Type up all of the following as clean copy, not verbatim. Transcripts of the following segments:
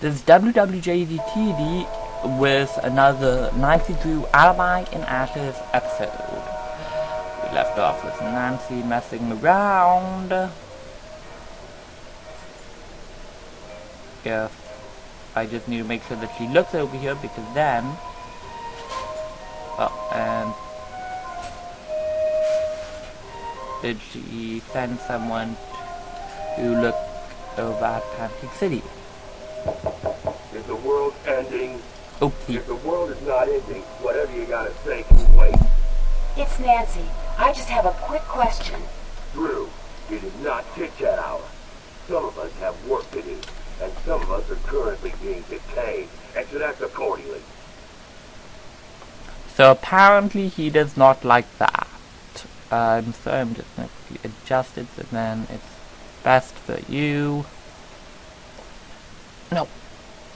This is WWJDTD with another 92 Alibi in Ashes episode. We left off with Nancy messing around. Yeah, I just need to make sure that she looks over here because then... Oh, and... Did she send someone to look over at Pancake City? Is the world ending? Oopsie. If the world is not ending, whatever you gotta say can wait. It's Nancy. I just have a quick question. Drew, it is not chit-chat hour. Some of us have work to do, and some of us are currently being detained, and should act accordingly. So apparently he does not like that. So I'm just going to adjust it, and then it's best for you. No.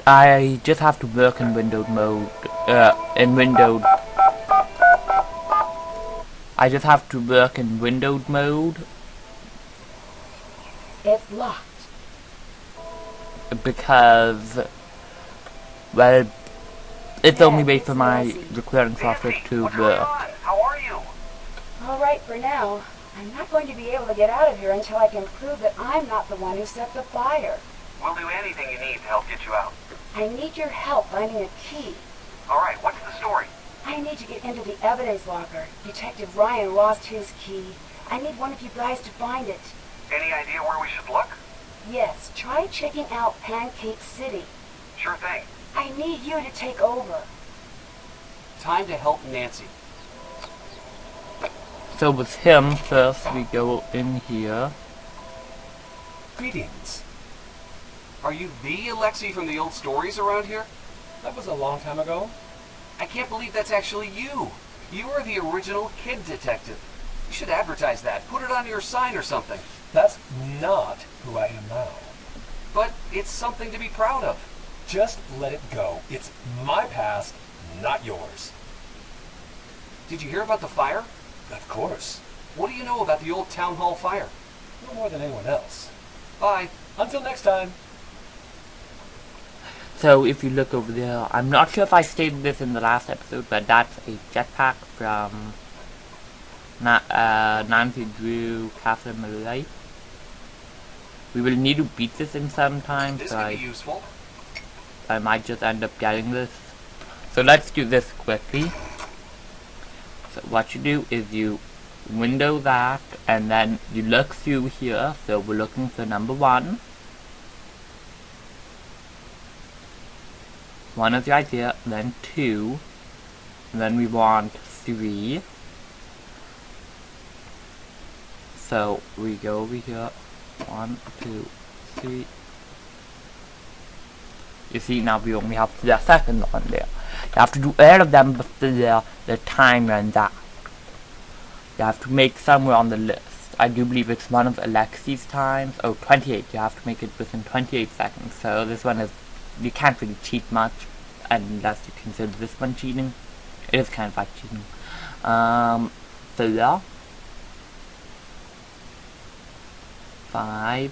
I just have to work in windowed mode. I just have to work in windowed mode. It's locked. Because, well, it's the only way for my recording software to work. How are you? All right for now. I'm not going to be able to get out of here until I can prove that I'm not the one who set the fire. We'll do anything you need to help get you out. I need your help finding a key. All right, what's the story? I need to get into the evidence locker. Detective Ryan lost his key. I need one of you guys to find it. Any idea where we should look? Yes, try checking out Pancake City. Sure thing. I need you to take over. Time to help Nancy. So with him, first we go in here. Greetings. Are you the Alexi from the old stories around here? That was a long time ago. I can't believe that's actually you. You are the original kid detective. You should advertise that. Put it on your sign or something. That's not who I am now. But it's something to be proud of. Just let it go. It's my past, not yours. Did you hear about the fire? Of course. What do you know about the old town hall fire? No more than anyone else. Bye. Until next time. So if you look over there, I'm not sure if I stated this in the last episode, but that's a jetpack from Nancy Drew Catherine Malay. We will need to beat this in some time, This so could be useful. I might just end up getting this. So let's do this quickly. So what you do is you window that, and then you look through here. So we're looking for number 1. 1 is right here, then 2, and then we want 3. So we go over here, 1, 2, 3. You see, now we only have the second one there. You have to do all of them before the time runs out. You have to make somewhere on the list. I do believe it's one of Alexi's times. Oh, 28. You have to make it within 28 seconds. So this one is, you can't really cheat much unless you consider this one cheating. It is kind of like cheating. 4, 5,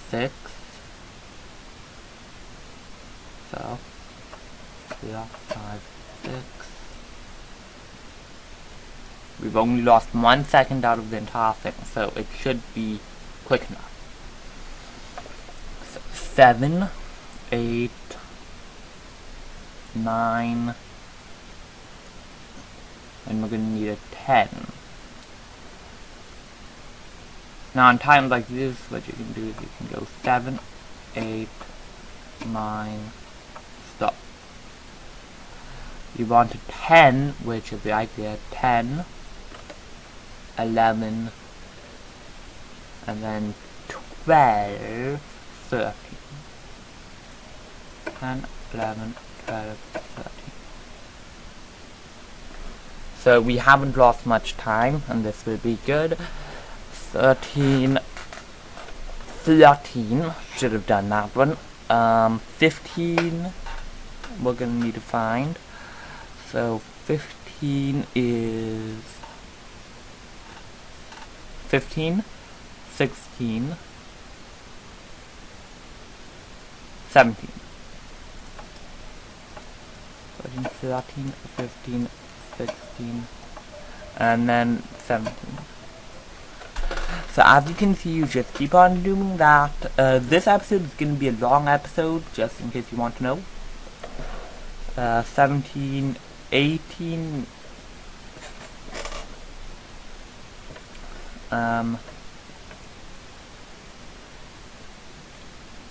6. So 4, 5, 6. We've only lost 1 second out of the entire thing, so it should be quick enough. 7, 8, 9, and we're gonna need a 10. Now in times like this, what you can do is you can go 7, 8, 9, stop. You want a 10, which is the idea, 10, 11, and then 12, 13. 10, 11, 12, 13. So we haven't lost much time, and this will be good. 13, should have done that one. 15, we're gonna need to find. So 15 is 15, 16, 17. 13, 14, 15, 16, and then 17. So as you can see, you just keep on doing that. This episode is going to be a long episode, just in case you want to know. 17, 18,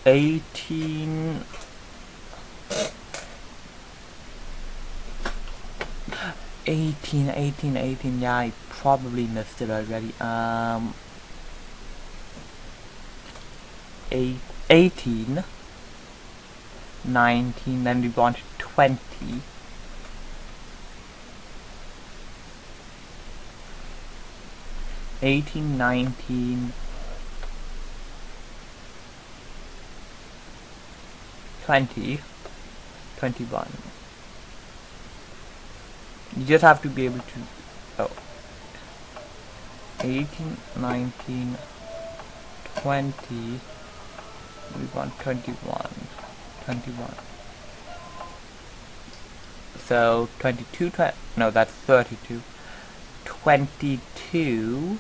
18, 18, yeah, I probably missed it already. 18, 19, then we want 20, 18, 19, 20, 21. You just have to be able to, 18, 19, 20, we want 21. So 22, no, that's 32. 22.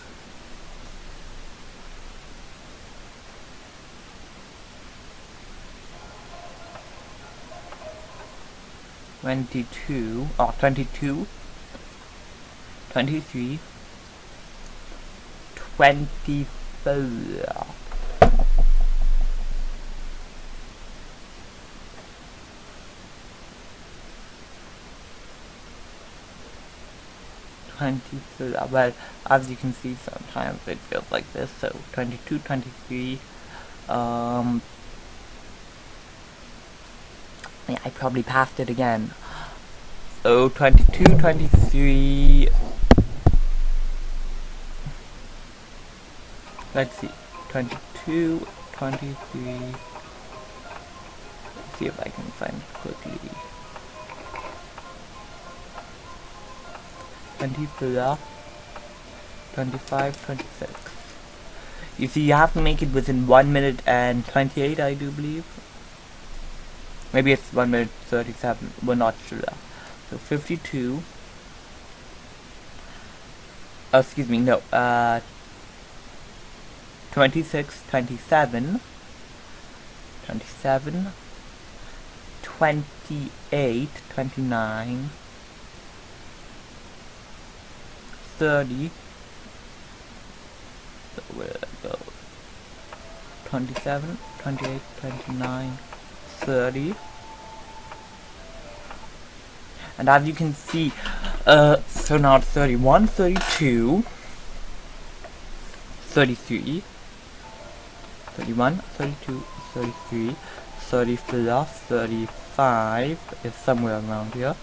22, 23, 24. 23, well, as you can see, sometimes it feels like this. So 22, 23, yeah, I probably passed it again. So 22, 23, let's see, 22, 23, let's see if I can find it quickly. 24, 25, 26. You see, you have to make it within 1 minute and 28, I do believe. Maybe it's 1 minute 37, we're not sure. So 52, excuse me, no, 26, 27, 28, 29, 30, so where did it go? 27, 28, 29, 30. And as you can see, so now it's 31, 32, 33, 31, 32, 33, 34, 35 is somewhere around here,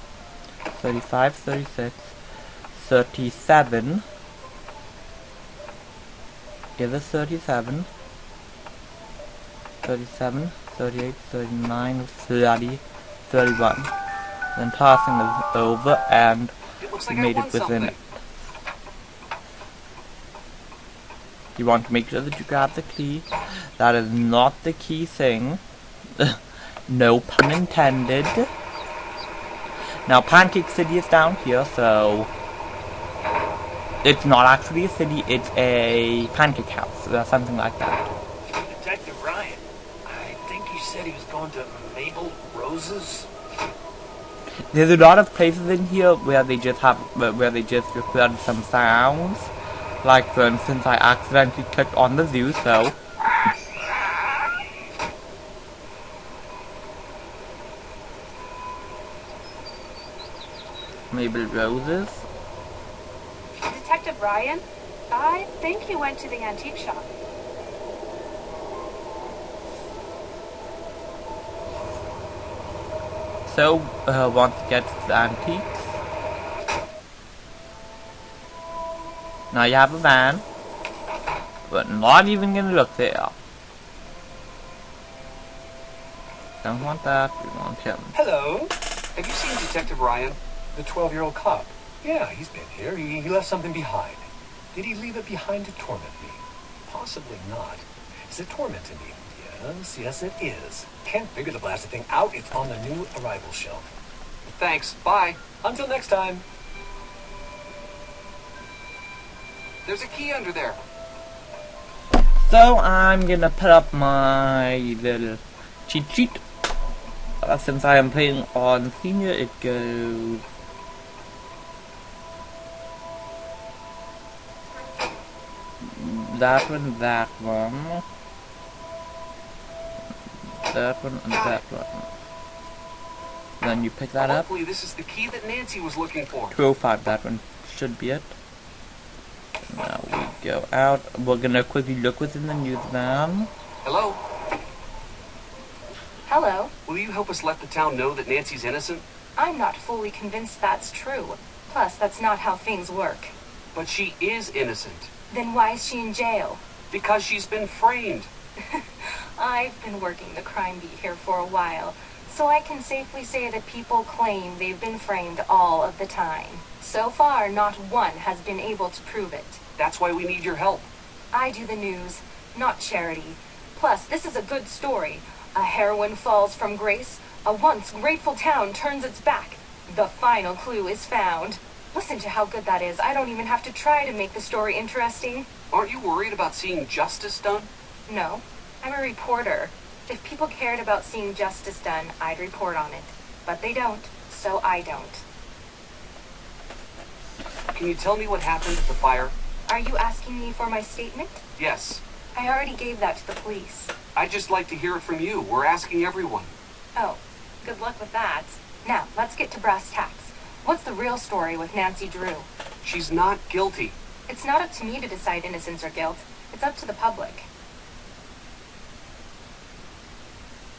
35, 36, 37, is it 37, 37, 38, 39, 30, 31. Then passing is over, and we made it within. You want to make sure that you grab the key. That is not the key thing. No pun intended. Now, Pancake City is down here, so it's not actually a city, it's a pancake house, or something like that. Detective Ryan, I think you said he was going to Mabel Rose's? There's a lot of places in here where they just recorded some sounds. Like, for instance, I accidentally clicked on the zoo, so Mabel Roses. Detective Ryan, I think he went to the antique shop. So, once it gets to the antiques, now you have a van, but not even gonna look there. Don't want that, we want him. Hello. Have you seen Detective Ryan, the 12-year-old cop? Yeah, he's been here. He left something behind. Did he leave it behind to torment me? Possibly not. Is it tormenting me? Yes, it is. Can't figure the blasted thing out. It's on the new arrival shelf. Thanks. Bye. Until next time. There's a key under there. So I'm gonna put up my little cheat sheet. Since I am playing on senior, it goes that one, that one, that one, and that one. Then you pick that up. Hopefully this is the key that Nancy was looking for. 205, that one should be it. Now we go out. We're gonna quickly look within the news van. Hello? Hello. Will you help us let the town know that Nancy's innocent? I'm not fully convinced that's true. Plus, that's not how things work. But she is innocent. Then why is she in jail? Because she's been framed. I've been working the crime beat here for a while, so I can safely say that people claim they've been framed all of the time. So far, not one has been able to prove it. That's why we need your help. I do the news, not charity. Plus, this is a good story. A heroine falls from grace. A once grateful town turns its back. The final clue is found. Listen to how good that is. I don't even have to try to make the story interesting. Aren't you worried about seeing justice done? No, I'm a reporter. If people cared about seeing justice done, I'd report on it. But they don't, so I don't. Can you tell me what happened at the fire? Are you asking me for my statement? Yes. I already gave that to the police. I'd just like to hear it from you. We're asking everyone. Oh, good luck with that. Now, let's get to brass tacks. What's the real story with Nancy Drew? She's not guilty. It's not up to me to decide innocence or guilt. It's up to the public.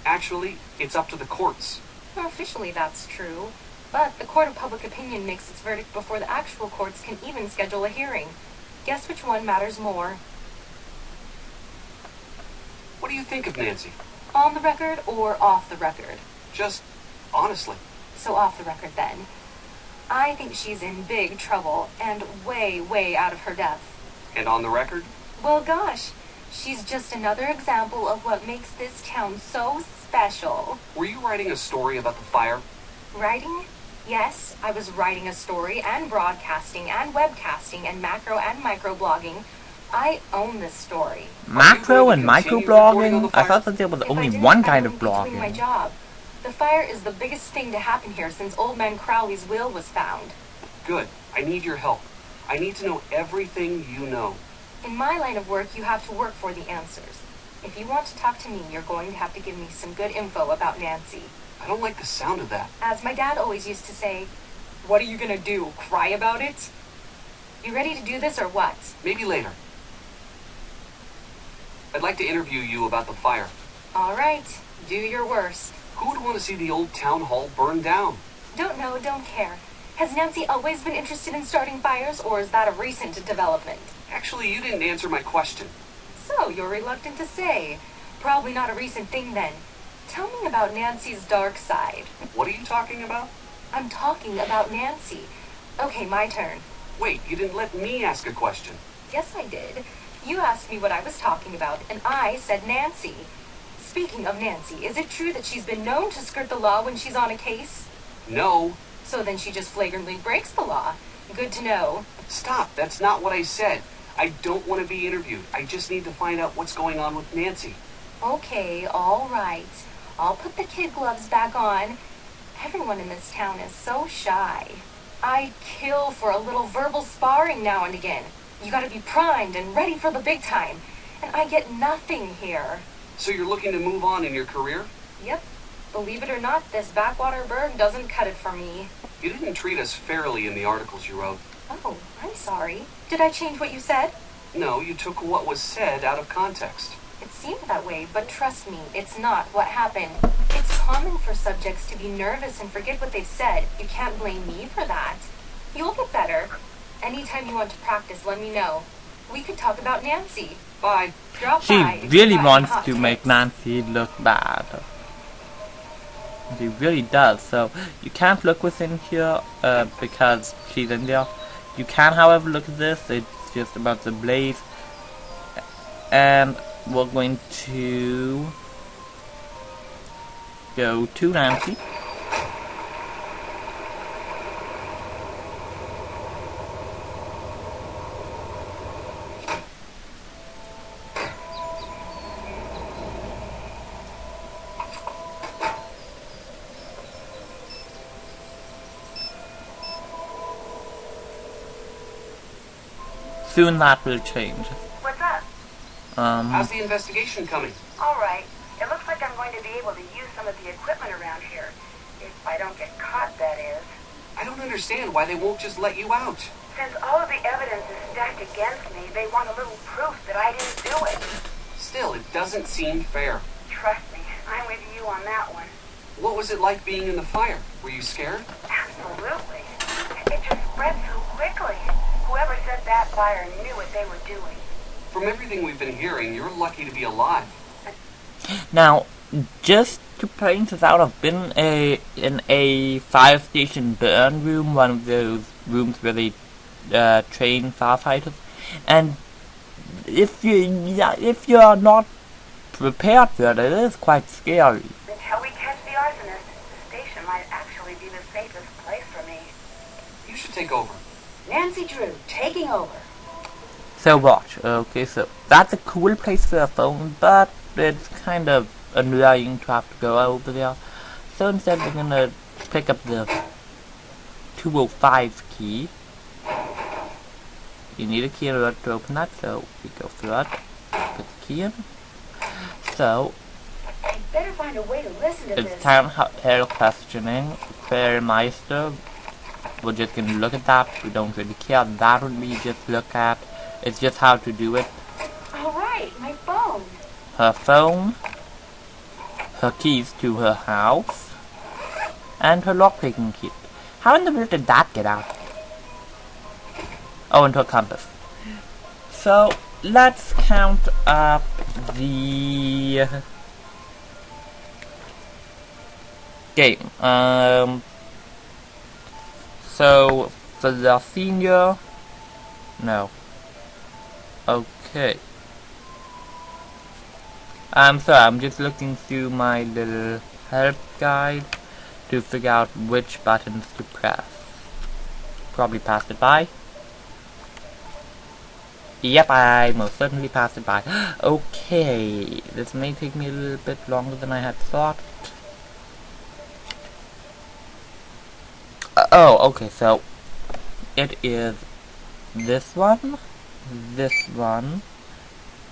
Actually, it's up to the courts. Well, officially that's true. But the court of public opinion makes its verdict before the actual courts can even schedule a hearing. Guess which one matters more? What do you think of Nancy? On the record or off the record? Just honestly. So off the record then. I think she's in big trouble and way, way out of her depth. And on the record? Well, gosh, she's just another example of what makes this town so special. Were you writing a story about the fire? Writing? Yes, I was writing a story and broadcasting and webcasting and macro and micro blogging. I own this story. Macro and microblogging? I thought that there was If only I didn't, one I kind of wouldn't be doing my blogging. job. The fire is the biggest thing to happen here since Old Man Crowley's will was found. Good. I need your help. I need to know everything you know. In my line of work, you have to work for the answers. If you want to talk to me, you're going to have to give me some good info about Nancy. I don't like the sound of that. As my dad always used to say, what are you gonna do, cry about it? You ready to do this or what? Maybe later. I'd like to interview you about the fire. All right, do your worst. Who would want to see the old town hall burned down? Don't know, don't care. Has Nancy always been interested in starting fires, or is that a recent development? Actually, you didn't answer my question. So, you're reluctant to say. Probably not a recent thing then. Tell me about Nancy's dark side. What are you talking about? I'm talking about Nancy. Okay, my turn. Wait, you didn't let me ask a question. Yes, I did. You asked me what I was talking about, and I said Nancy. Speaking of Nancy, is it true that she's been known to skirt the law when she's on a case? No. So then she just flagrantly breaks the law. Good to know. Stop, that's not what I said. I don't want to be interviewed. I just need to find out what's going on with Nancy. Okay, all right. I'll put the kid gloves back on. Everyone in this town is so shy. I'd kill for a little verbal sparring now and again. You gotta be primed and ready for the big time. And I get nothing here. So you're looking to move on in your career? Yep. Believe it or not, this backwater burg doesn't cut it for me. You didn't treat us fairly in the articles you wrote. Oh, I'm sorry. Did I change what you said? No, you took what was said out of context. It seemed that way, but trust me, it's not what happened. It's common for subjects to be nervous and forget what they've said. You can't blame me for that. You'll get better. Anytime you want to practice, let me know. We could talk about Nancy. Bye. Drop She by if really you've got any wants hot to tips. make Nancy look bad. She really does. So you can't look within here because she's in there. You can, however, look at this. It's just about the blaze. And we're going to go to Nancy. Soon that will change. What's up? How's the investigation coming? All right. It looks like I'm going to be able to use some of the equipment around here. If I don't get caught, that is. I don't understand why they won't just let you out. Since all of the evidence is stacked against me, they want a little proof that I didn't do it. Still, it doesn't seem fair. Trust me, I'm with you on that one. What was it like being in the fire? Were you scared? Absolutely. It just spread so quickly. Whoever set that fire knew what they were doing. From everything we've been hearing, you're lucky to be alive. Now, just to point this out, I've been in a fire station burn room, one of those rooms where they train firefighters, and if you're not prepared for it, it is quite scary. Until we catch the arsonist, the station might actually be the safest place for me. You should take over. Nancy Drew, taking over. So watch. Okay, so that's a cool place for a phone, but it's kind of annoying to have to go over there. So instead we're gonna pick up the 205 key. You need a key in order to open that, so we go through it. Put the key in. So I better find a way to listen to it's this. town hall questioning. Fairmeister. We're just gonna look at that. We don't really care. That would we just look at. It's just how to do it. All right, my phone. Her phone, her keys to her house, and her lockpicking kit. How in the world did that get out? Oh, and her compass. So let's count up the game. So for the senior, no. Okay. I'm sorry, I'm just looking through my little help guide to figure out which buttons to press. Probably passed it by. Yep, I most certainly passed it by. Okay, this may take me a little bit longer than I had thought. Oh, okay, so it is this one,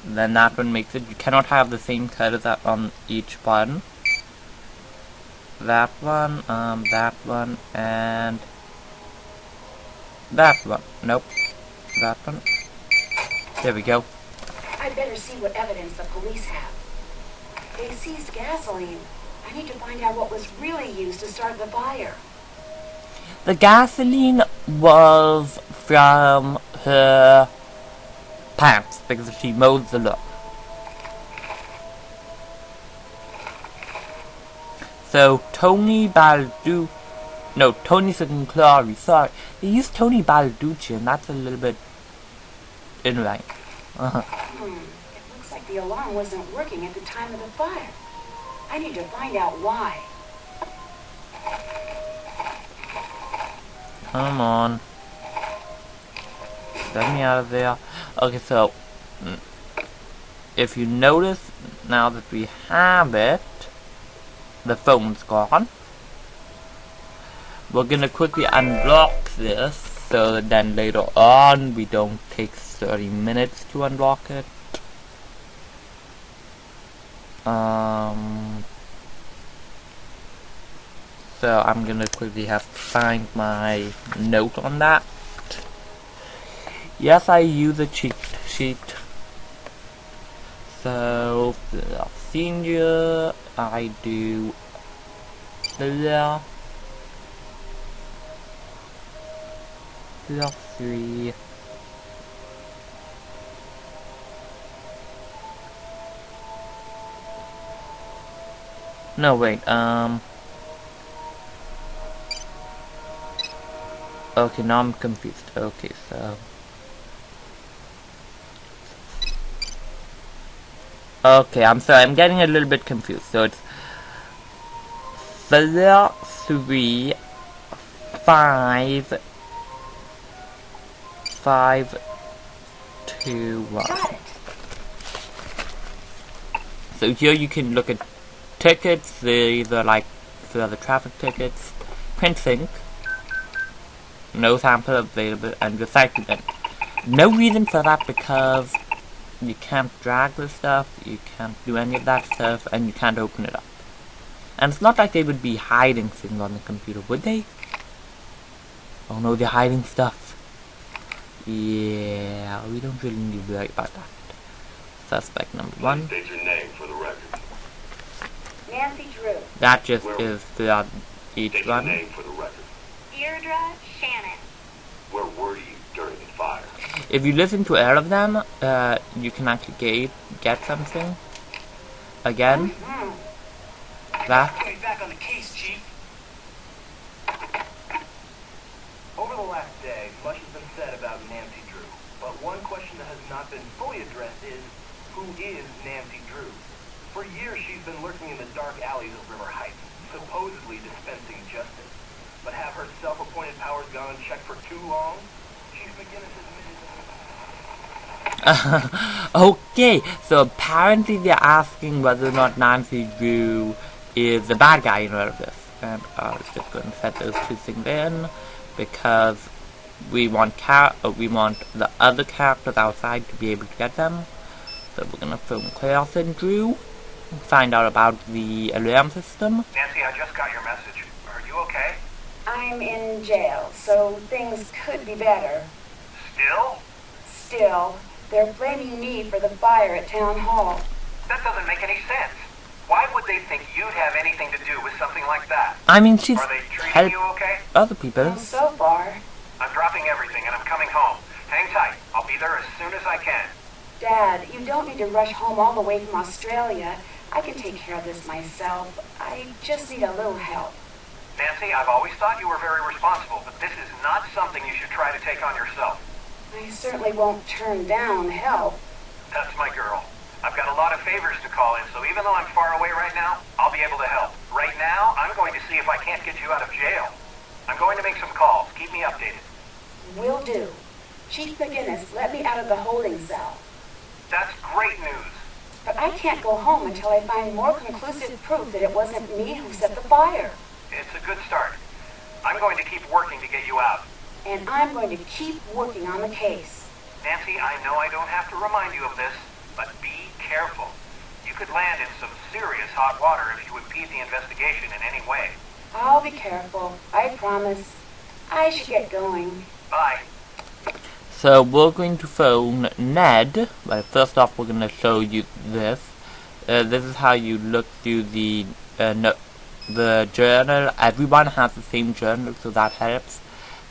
then that one makes it. You cannot have the same color that on each button. That one, and that one. Nope, that one. There we go. I better see what evidence the police have. They seized gasoline. I need to find out what was really used to start the fire. The gasoline was from her pants because she mowed the lawn. So Tony Sinclair, sorry. They used Tony Balducci, and that's a little bit annoying. It looks like the alarm wasn't working at the time of the fire. I need to find out why. Come on. Let me out of there. Okay, so if you notice, now that we have it, the phone's gone. We're gonna quickly unlock this so that then later on we don't take 30 minutes to unlock it. So I'm gonna quickly have to find my note on that. Yes, I use a cheat sheet. So for senior, I do the 3. No, wait, okay, now I'm confused. Okay, so okay, I'm sorry, I'm getting a little bit confused. So it's 4, 3, 5, 5, 2, 1. Got it. So here you can look at tickets, these are like the traffic tickets, print sync, no sample available, and recycle bin. No reason for that because you can't drag the stuff, you can't do any of that stuff, and you can't open it up. And it's not like they would be hiding things on the computer, would they? Oh no, they're hiding stuff. Yeah, we don't really need to worry about that. Suspect number 1. State your name for the record. Nancy Drew. That just is throughout each State your one. name for the record. Deirdre Shannon. Where were you during the fire? If you listen to all of them, you can actually get something. Again. That. Get back on the case, Chief. Over the last day, much has been said about Nancy Drew. But one question that has not been fully addressed is, who is Nancy Drew? For years, she's been lurking in the dark alleys of River Heights, supposedly dispensing justice. But have her self-appointed powers gone unchecked for too long? Chief McGinnis admitted... Okay, so apparently they're asking whether or not Nancy Drew is the bad guy in all of this. And I was just going to set those two things in because we want the other characters outside to be able to get them. So we're going to phone Chaos and Drew, find out about the alarm system. Nancy, I just got your message. Are you okay? I'm in jail, so things could be better. Still? Still, they're blaming me for the fire at Town Hall. That doesn't make any sense. Why would they think you'd have anything to do with something like that? I mean, she's Are they treating helped you okay? other people. Well, so far. I'm dropping everything and I'm coming home. Hang tight. I'll be there as soon as I can. Dad, you don't need to rush home all the way from Australia. I can take care of this myself. I just need a little help. Nancy, I've always thought you were very responsible, but this is not something you should try to take on yourself. I certainly won't turn down help. That's my girl. I've got a lot of favors to call in, so even though I'm far away right now, I'll be able to help. Right now, I'm going to see if I can't get you out of jail. I'm going to make some calls. Keep me updated. Will do. Chief McGinnis, let me out of the holding cell. That's great news. But I can't go home until I find more conclusive proof that it wasn't me who set the fire. It's a good start. I'm going to keep working to get you out. And I'm going to keep working on the case. Nancy, I know I don't have to remind you of this, but be careful. You could land in some serious hot water if you impede the investigation in any way. I'll be careful. I promise. I should get going. Bye. So we're going to phone Ned. But first off, we're going to show you this. This is how you look through the journal. Everyone has the same journal, so that helps.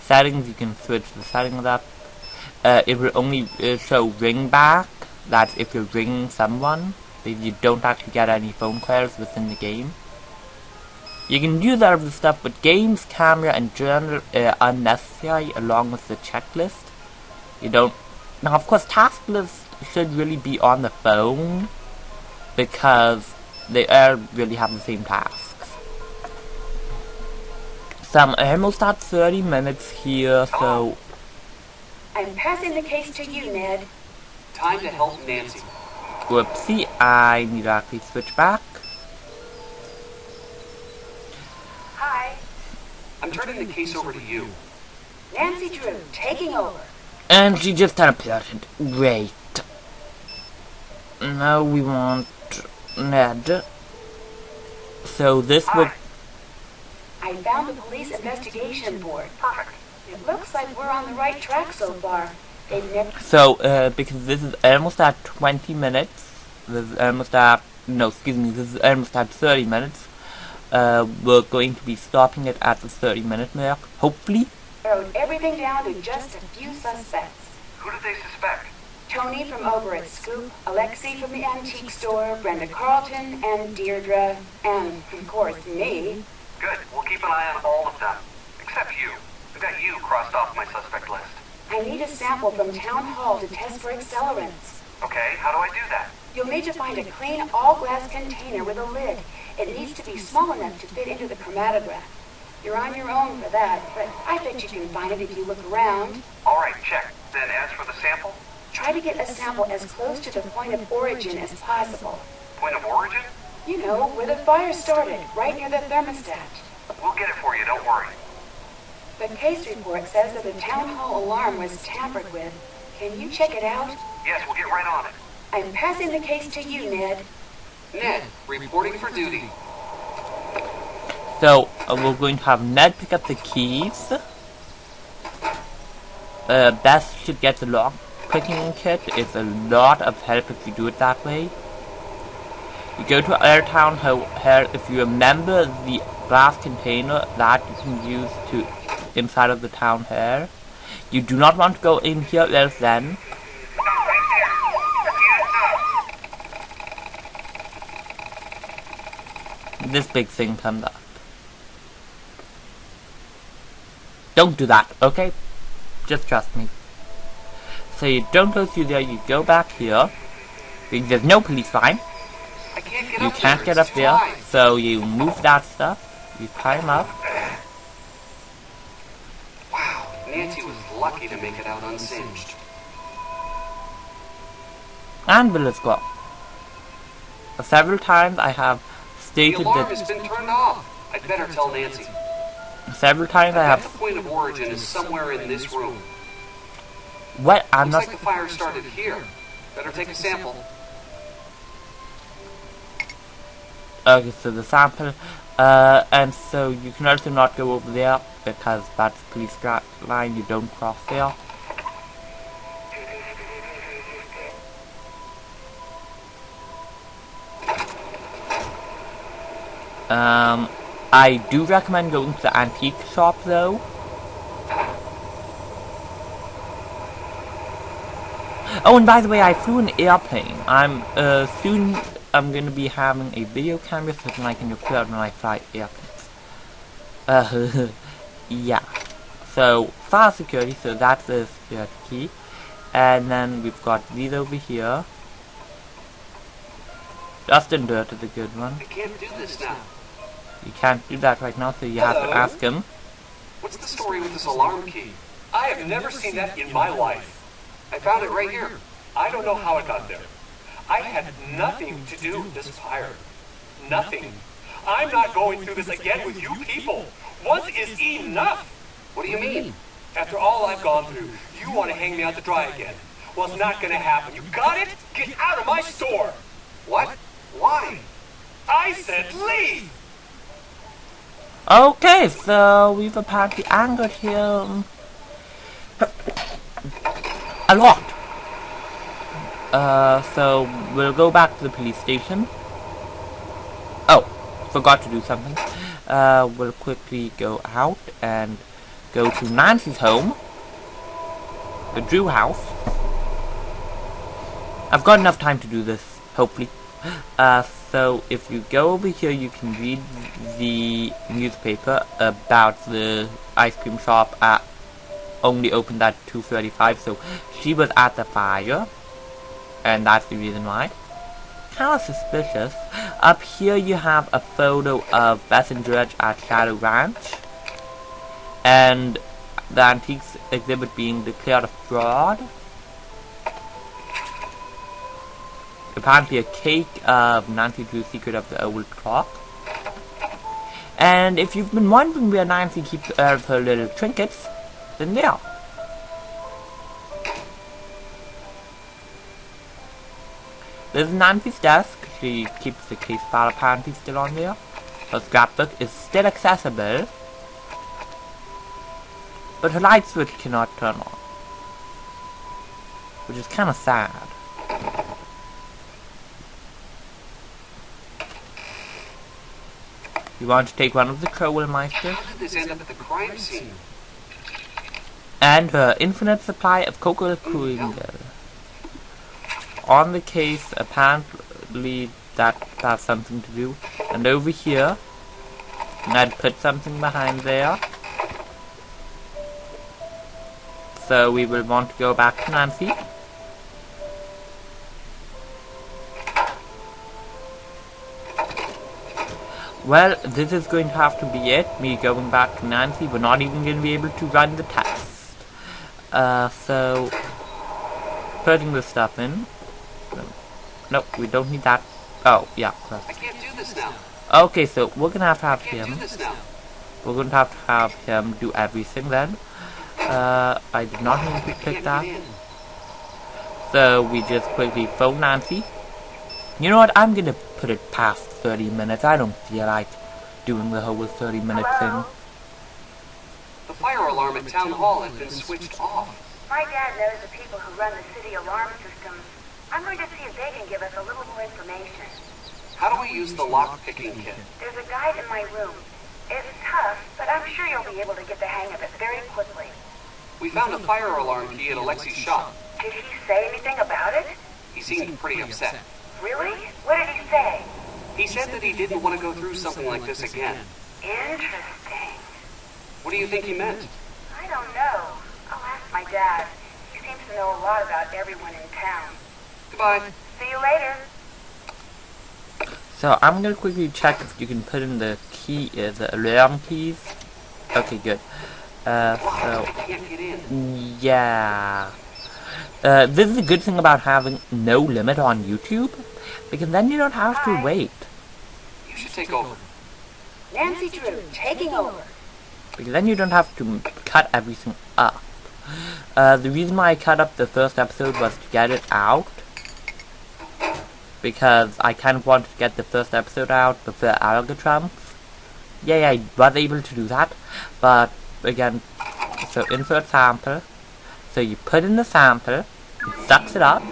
Settings, you can switch the settings up. It will only show ring back. That's if you're ringing someone. If you don't actually get any phone calls within the game. You can use all of the stuff, but games, camera, and journal are unnecessary along with the checklist. You don't... Now, of course, task list should really be on the phone because they all really have the same tasks. So I'm almost at 30 minutes here, so... I'm passing the case to you, Ned. Time to help Nancy. Whoopsie, I need to actually switch back. Hi. I'm turning the case over to you. Nancy Drew, taking over. And she just uploaded. Great. Now we want Ned. So this will... I found the police investigation board. Perfect. It looks like we're on the right track so far. They've never... So, because this is almost at 20 minutes. This is almost at... No, excuse me, this is almost at 30 minutes. We're going to be stopping it at the 30-minute mark, hopefully. narrowed everything down to just a few suspects. Who do they suspect? Tony from over at Scoop, Alexi from the antique store, Brenda Carlton, and Deirdre, and, of course, me. Good. We'll keep an eye on all of them. Except you. I've got you crossed off my suspect list. I need a sample from Town Hall to test for accelerants. Okay, how do I do that? You'll need to find a clean, all-glass container with a lid. It needs to be small enough to fit into the chromatograph. You're on your own for that, but I bet you can find it if you look around. All right, check. Then as for the sample? Try to get a sample as close to the point of origin as possible. Point of origin? You know, where the fire started, right near the thermostat. We'll get it for you, don't worry. The case report says that the town hall alarm was tampered with. Can you check it out? Yes, we'll get right on it. I'm passing the case to you, Ned. Ned, reporting for duty. So, we're going to have Ned pick up the keys. Beth should get the lock picking kit. It's a lot of help if you do it that way. You go to Airtown here. If you remember the glass container that you can use to inside of the town here. You do not want to go in here else then. This big thing comes up. Don't do that, okay? Just trust me. So you don't go through there, you go back here. Because there's no police line. You can't get up there, so you move that stuff. You climb up. Wow, Nancy was lucky to make it out unsinged. And Bill is gone. Several times I have stated The alarm that... has been turned off. I'd better tell Nancy. Several times I I bet have... the point of origin is somewhere in this room. What? I'm Looks not... like the fire started here. Better take a sample. Okay, so the sample... and so you can also not go over there because that's police line, you don't cross there. I do recommend going to the antique shop though. Oh, and by the way, I flew an airplane. Soon I'm gonna be having a video camera so that I can record when I fly airplanes. Yeah. So, fire security, so that's the security key. And then we've got these over here. Justin Dirt is a good one. I can't do this now. You can't do that right now, so you have to ask him. What's the story with this alarm key? I have never seen that in my life. I found it right here. I don't know how it got there. I had nothing to do with this fire. Nothing. I'm not going through this again with you people. Once is enough. What do you mean? After all I've gone through, you want to hang me out to dry again. Well, it's not going to happen. You got it? Get out of my store. What? Why? I said leave. Okay, so we've apparently angered him a lot. So we'll go back to the police station. Oh, forgot to do something. We'll quickly go out and go to Nancy's home, the Drew house. I've got enough time to do this, hopefully. So if you go over here, you can read the newspaper about the ice cream shop only opened at 2:35. So she was at the fire, and that's the reason why. Kind of suspicious. Up here you have a photo of Beth and George at Shadow Ranch, and the antiques exhibit being declared a fraud. Apparently a cake of Nancy Drew's Secret of the Old Clock. And if you've been wondering where Nancy keeps all of her little trinkets, then there. There's Nancy's desk. She keeps the case file apparently still on there. Her scrapbook is still accessible, but her light switch cannot turn on, which is kind of sad. You want to take one of the Crowellmeisters? How did this end up at the crime scene? And her infinite supply of cocoa Kruger. On the case, apparently that has something to do. And over here, Ned put something behind there. So we will want to go back to Nancy. Well, this is going to have to be it. Me going back to Nancy. We're not even going to be able to run the test. So putting the stuff in. Nope, we don't need that. Oh, yeah. I can't do this now. Okay, so we're gonna have to have I can't do him. this now. We're going to have him do everything then. I did not mean to click Can't that. get in. So we just quickly phone Nancy. You know what? I'm gonna put it past 30 minutes. I don't feel like doing the whole 30-minute thing. The fire alarm at Town Hall has been switched off. My dad knows the people who run the city alarm systems. I'm going to see if they can give us a little more information. How do we use the lock-picking kit? There's a guide in my room. It's tough, but I'm sure you'll be able to get the hang of it very quickly. We found a fire alarm key at Alexi's shop. Did he say anything about it? He seemed pretty upset. Really? What did he say? He said that he didn't want to go through something like this again. Interesting. What do you think he meant? I don't know. I'll ask my dad. He seems to know a lot about everyone in town. Goodbye. See you later. So I'm gonna quickly check if you can put in the key, the alarm keys. Okay, good. I So can't get in. yeah. This is a good thing about having no limit on YouTube, because then you don't have to wait. You should take over. Nancy Drew, taking over. Because then you don't have to cut everything up. The reason why I cut up the first episode was to get it out. Because I kind of wanted to get the first episode out before Algotrump. Yeah, I was able to do that. But, again, so insert sample. So you put in the sample, it sucks it up,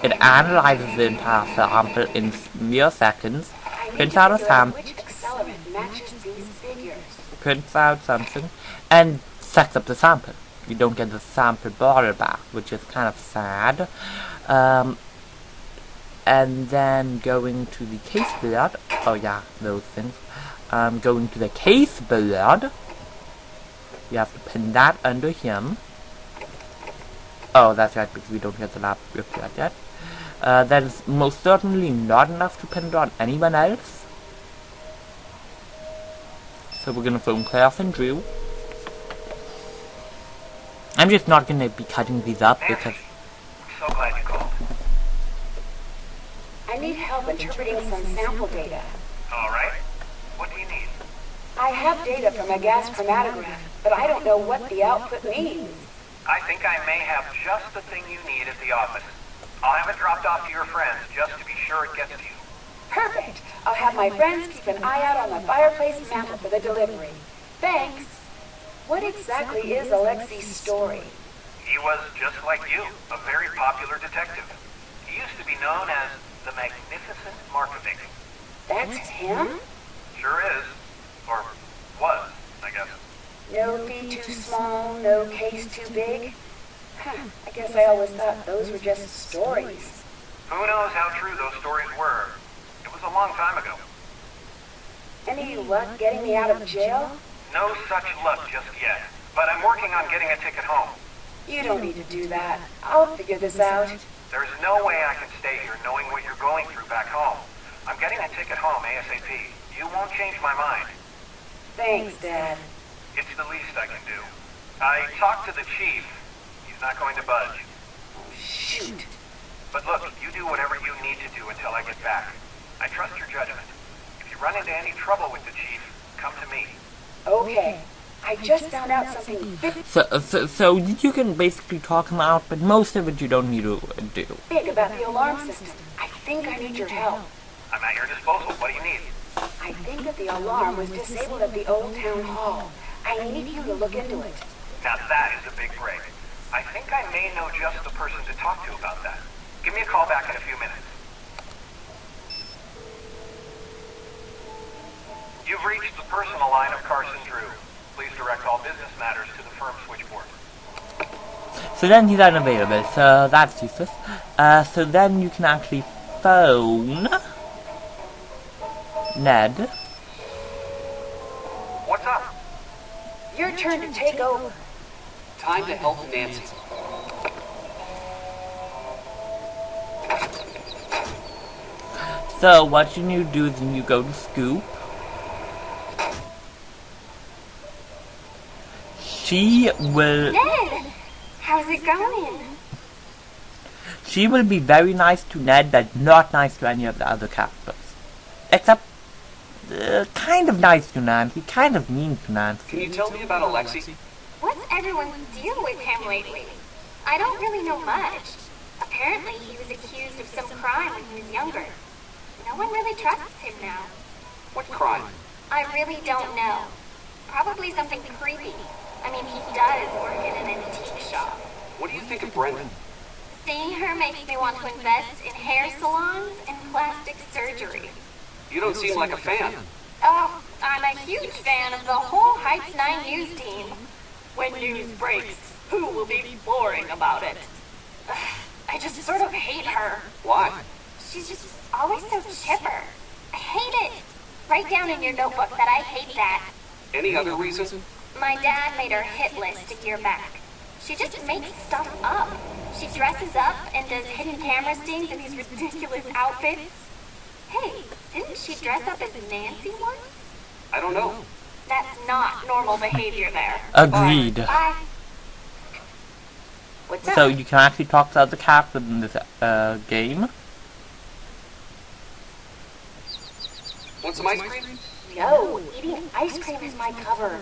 it analyzes the entire sample in mere seconds, prints out a sample, Which accelerant matches these figures? prints out something, and sucks up the sample. You don't get the sample bottle back, which is kind of sad. And then going to the case board, oh yeah, those things. Going to the case board, you have to pin that under him. Oh, that's right, because we don't get the lab report yet. That is most certainly not enough to pin it on anyone else. So we're gonna phone Claire and Drew. I'm just not gonna be cutting these up because I'm so glad you called. I need help interpreting some sample data. All right. What do you need? I have data from a gas chromatograph, but I don't know what the output means. I think I may have just the thing you need at the office. I'll have it dropped off to your friends just to be sure it gets to you. Perfect. I'll have my friends keep an eye out on the fireplace mantle for the delivery. Thanks. What exactly is Alexi's story? He was just like you, a very popular detective. He used to be known as the Magnificent Marketing. That's him? Sure is. Or was, I guess. No fee too small, no case too big. I guess I always thought those were just stories. Who knows how true those stories were? It was a long time ago. Any luck getting me out of jail? No such luck just yet. But I'm working on getting a ticket home. You don't need to do that. I'll figure this out. There's no way I can stay here knowing what you're going through back home. I'm getting a ticket home ASAP. You won't change my mind. Thanks, Dad. It's the least I can do. I talked to the chief. He's not going to budge. Shoot. But look, you do whatever you need to do until I get back. I trust your judgment. If you run into any trouble with the chief, come to me. Okay. I just found out something so you can basically talk him out, but most of it you don't need to do. big about the alarm system. I think I need your help. I'm at your disposal. What do you need? I think that the alarm was disabled at the old town hall. I need you to look into it. Now that is a big break. I think I may know just the person to talk to about that. Give me a call back in a few minutes. You've reached the personal line of Carson Drew. Please direct all business matters to the firm switchboard. So then he's unavailable, so that's useless. So then you can actually phone Ned. What's up? Your turn to take over. Time to help Nancy. So what you need to do is when you go to Scoop, She will... Ned! How's it going? She will be very nice to Ned, but not nice to any of the other characters. Except, kind of nice to Nancy, kind of mean to Nancy. Can you tell me about Alexi? What's everyone's deal with him lately? I don't really know much. Apparently he was accused of some crime when he was younger. No one really trusts him now. What crime? I really don't know. Probably something creepy. I mean, he does work in an antique shop. What do you think of Brenda? Seeing her makes me want to invest in hair salons and plastic surgery. You don't seem like a fan. Oh, I'm a huge fan of the whole Heights 9 news team. When news breaks, who will be boring about it? I just sort of hate her. Why? She's just always so chipper. I hate it. Write down in your notebook that I hate that. Any other reason? My dad made her hit list a year back. She just makes stuff up. She dresses up and does hidden camera stings in these ridiculous outfits. Hey, didn't she dress up as Nancy once? I don't know. That's not normal behavior there. Agreed. Bye. What's up? So you can actually talk to other characters in this game. Want some ice cream? No, eating ice cream is my cover.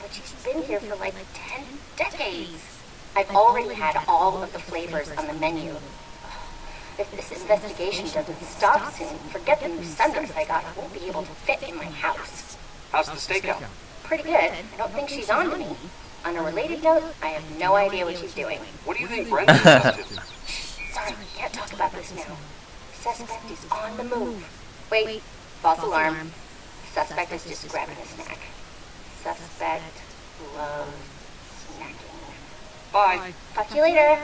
But she's been here for like 10 decades. I've already had all of the flavors on the menu. If this investigation doesn't stop soon, forget the new sunders I got won't be able to fit in my house. How's the stakeout? Pretty good. I don't think she's on to me. On a related note, I have no idea what she's doing. What do you think Brenda's up to? Sorry, can't talk about this now. Suspect is on the move. Wait, false alarm. Suspect is just grabbing a snack. Suspect loves snacking. Bye. Talk to you later.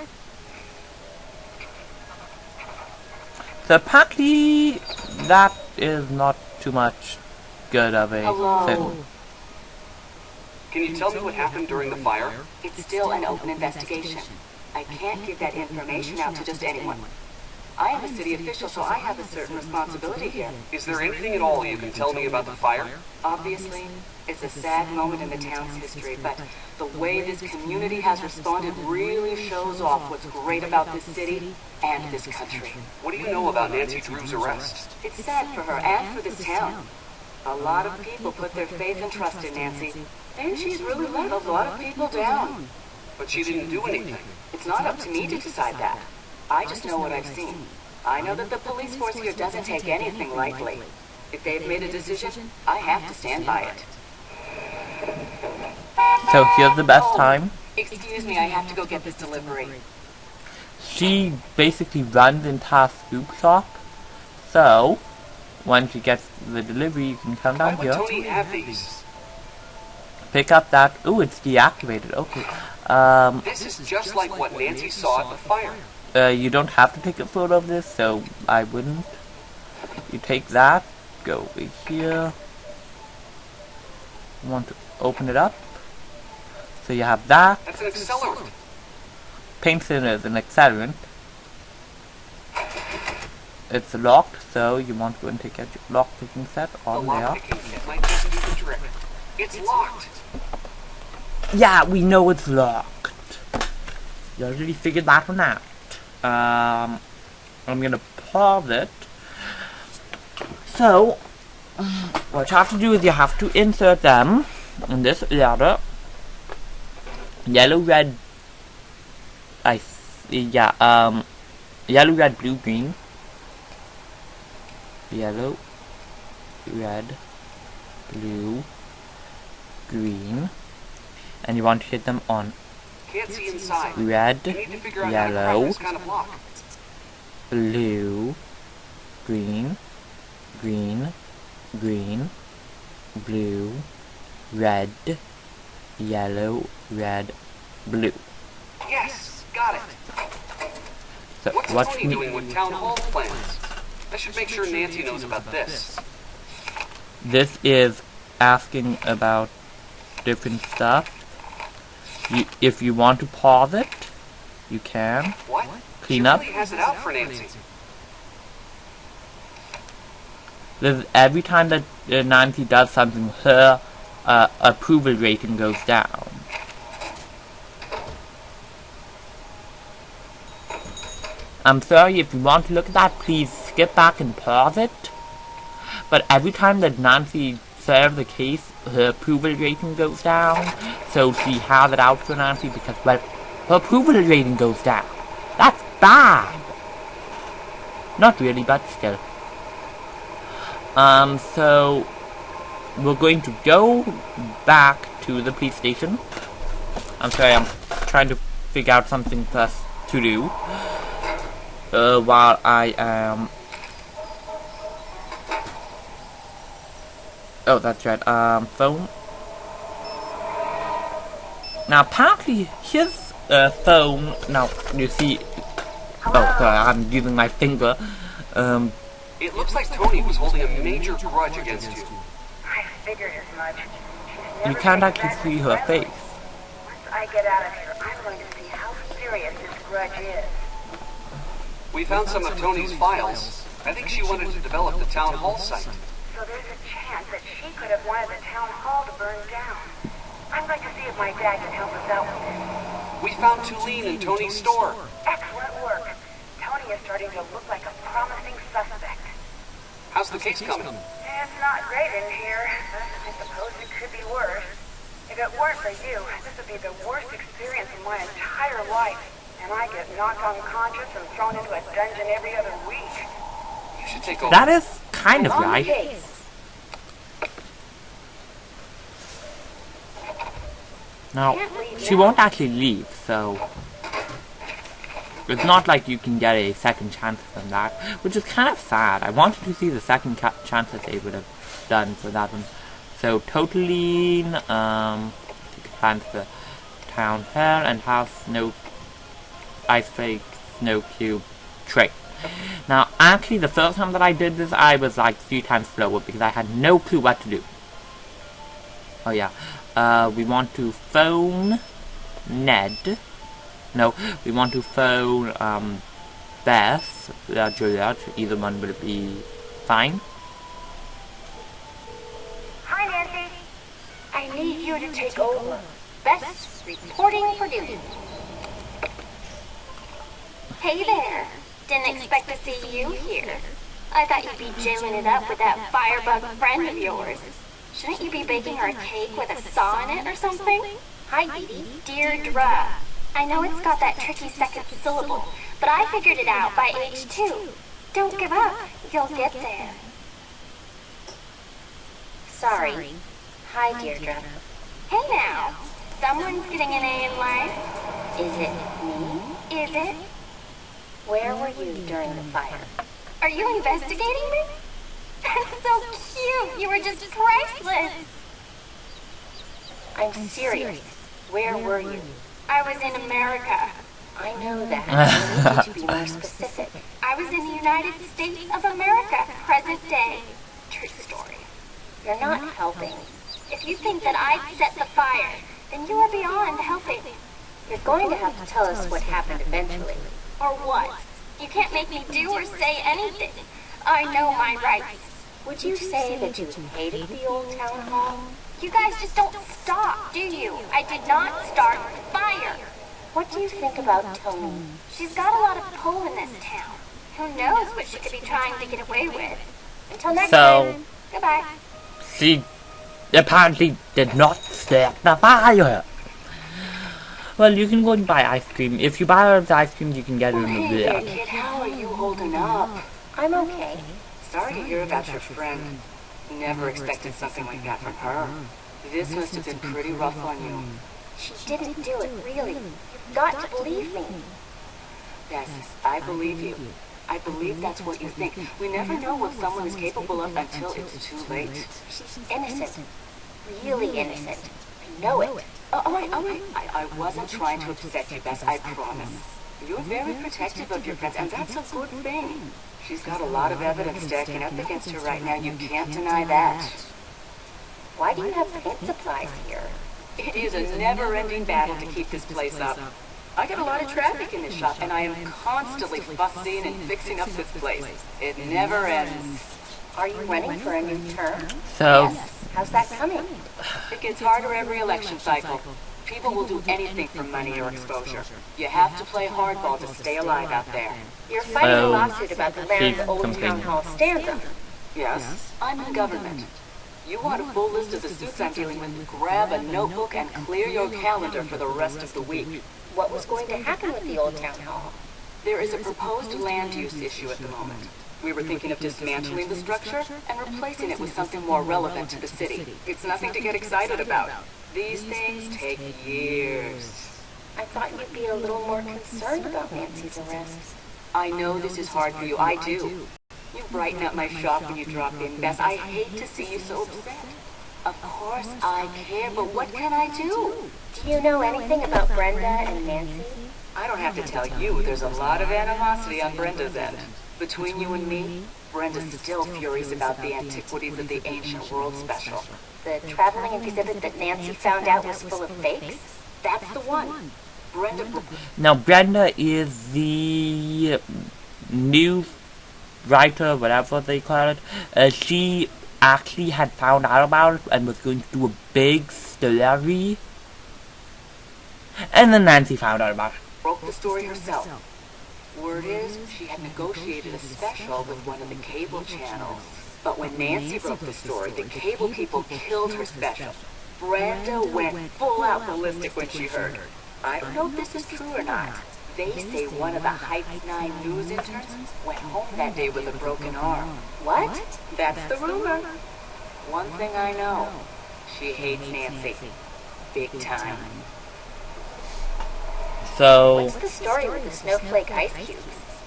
So apparently that is not too much good of a Hello. thing. Can you tell me what happened during the fire? It's still an open investigation. I can't give that information out to just anyone. I am a city official, so I have a certain responsibility here. Is there anything at all you can tell me about the fire? Obviously, it's a sad moment in the town's history, but the way this community has responded really shows off what's great about this city and this country. What do you know about Nancy Drew's arrest? It's sad for her and for this town. A lot of people put their faith and trust in Nancy, and she's really let a lot of people down. But she didn't do anything. It's not up to me to decide that. I just know what I've seen. I know that the police force here doesn't take anything lightly. If they've made a decision, I have to stand by it. So here's the best time. Excuse me, I have to go get this delivery. She basically runs entire scoop shop. So once you get the delivery, you can come Why down would here, Tony have these? pick up that. Oh, it's deactivated. Okay. This is just like what Nancy saw at the fire. You don't have to take a photo of this, so I wouldn't. You take that, go over here. You want to open it up. So you have that. That's an accelerant. Paint thinner is an accelerant. It's locked, so you want to go and take out your lock picking set The on there. lockpicking kit might just do the trick. It's locked. Yeah, we know it's locked. You already figured that one out. I'm gonna pause it. So, what you have to do is you have to insert them in this order. Yellow, red, yellow, red, blue, green. Yellow, red, blue, green. And you want to hit them on Can't see inside. red, You need to figure out how to crack yellow, this kind of lock. blue, green, green, green, blue, red, yellow, red, blue. Yes, got it. So What's what Tony doing with town hall plans? I should make sure Nancy knows about this. this is asking about different stuff. If you want to pause it, you can. What? Clean she up. really has it out for Nancy. This is every time that Nancy does something, her approval rating goes down. I'm sorry, if you want to look at that, please skip back and pause it. But every time that Nancy serves the case, her approval rating goes down. So she has it out for Nancy because, well, her approval rating goes down. That's bad. Not really, but still. So we're going to go back to the police station. I'm sorry, I'm trying to figure out something for us to do while I am. Oh, that's right. Phone. Now, apparently, his phone. Now, you see. Oh, sorry, I'm using my finger. It looks like Tony was holding a major grudge against you. I figured as much. You can't actually see her face. Once I get out of here, I'm going to see how serious this grudge is. We found some of Tony's files. I think she wanted to develop the town hall site. So there's a chance that she could have wanted the town hall to burn down. I'm going to see if my dad can help us out with this. We found Tulene in Tony's store. Excellent work. Tony is starting to look like a promising suspect. How's the case coming? It's not great in here. I suppose it could be worse. If it weren't for you, this would be the worst experience in my entire life. And I get knocked unconscious and thrown into a dungeon every other week. You should take over. That is kind of right. Now, she won't actually leave, so it's not like you can get a second chance from that, which is kind of sad. I wanted to see the second chance that they would have done for that one. So, totally, take a plan to the town hall and have no ice flake, snow cube, tray. Now, actually, the first time that I did this, I was like 3 times slower because I had no clue what to do. Oh yeah. We want to phone Ned. No, we want to phone Beth, Juliet. Either one will be fine. Hi, Nancy. I need you to take over. Beth's reporting for duty. Hey there. Didn't expect to see you here. I thought you'd be jamming it up with that firebug friend of yours. Shouldn't you be baking her a cake with a saw in it or something? Hi, Edie. Deirdre. I know it's got that tricky second syllable, but I figured it out by age 2. Don't give up. You'll get there. Sorry. Hi, Deirdre. Hey now. Someone's getting an A in life. Is it me? Is it? Where were you during the fire? Are you investigating me? That's so cute. You were just priceless. I'm serious. Where were you? I was in America. I know that. I need you to be more specific. I was in the United States of America, present day. True story. You're not helping. If you think that I'd set the fire, then you are beyond helping. You're going to have to tell us what happened eventually. Or what? You can't make me do or say anything. I know my rights. Would you say that you hated the old town hall? You guys just don't stop, do you? I did not start the fire. What do you think about Tony? She's got a lot of pull in this town. Who knows what she could be trying to get away with. Until next time. Goodbye. She apparently did not start the fire. Well, you can go and buy ice cream. If you buy all of the ice cream, you can get it in the Hey beer. there, kid. How are you holding up? I'm okay. Sorry to hear about your friend. Never expected something like that from her. This must have been pretty rough on you. She didn't do it, really. You've got to believe me. Yes, I believe you. I believe that's what you think. We never know what someone is capable of until it's too late. She's innocent. Really innocent. I know it. All right. I wasn't trying to upset you, Bess, I promise. You're very protective of your friends, and that's a good thing. She's got a lot of evidence stacking up against her right now. You can't deny that. Why do you have paint supplies here? It is a never-ending battle to keep this place up. I get a lot of traffic in this shop, and I am constantly fussing and fixing up this place. It never ends. Are you running for a new term? So, Yes. How's that coming? It gets harder every election cycle. People will do anything for money or exposure. You have to play hardball to stay alive out there. You're fighting a lawsuit about the land the old town hall stands on. Yes, I'm in government. You want a full list of the suits I'm dealing with, grab a notebook and clear your calendar for the rest of the week. What was going to happen with the old town hall? There is a proposed land use issue at the moment. We were thinking of dismantling the structure and replacing it with something more relevant to the city. It's nothing to get excited about. These things take years. I thought you'd be a little more concerned about Nancy's arrest. I know this is hard for you, I do. You brighten up my shop when you drop in, Bess. I hate to see you so upset. Of course I care, but what can I do? Do you know anything about Brenda and Nancy? I don't have to tell you, there's a lot of animosity on Brenda's end. Between you and me, Brenda's still furious about the Antiquities of the Ancient World special. The traveling exhibit that Nancy found out was full of fakes? That's the one. Now, Brenda is the news writer, whatever they call it. She actually had found out about it and was going to do a big story. And then Nancy found out about it. Broke the story herself. Word is, she had negotiated a special with one of the cable channels. But when Nancy broke the story, the cable people killed her special. Brenda went full out ballistic when she heard. I don't know if this is true or not. They say one of the Heights 9 news interns went home that day with a broken arm. What? That's the rumor. One thing I know, she hates Nancy. Big time. So... What's the story with the snowflake ice cubes?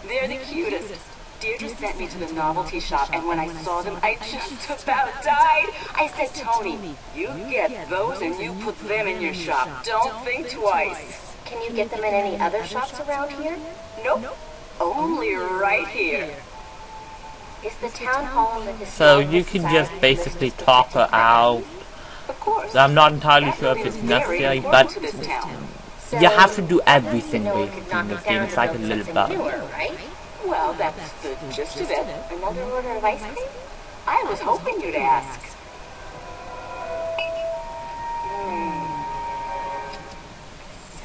They're the cutest. Deirdre sent me to the novelty shop, and when I saw them, I just about died. I said, Tony, you get those and you put them in your shop. Don't think twice. Can you get them in any other shops around here? Nope. Only right here. Is the town hall in the So you can just basically talk her out. Of course. I'm not entirely sure if it's necessary, but you have to do everything basically in this game. It's like a little bug. Right? Well, that's the gist of it. Another order of ice cream? I was hoping you'd ask.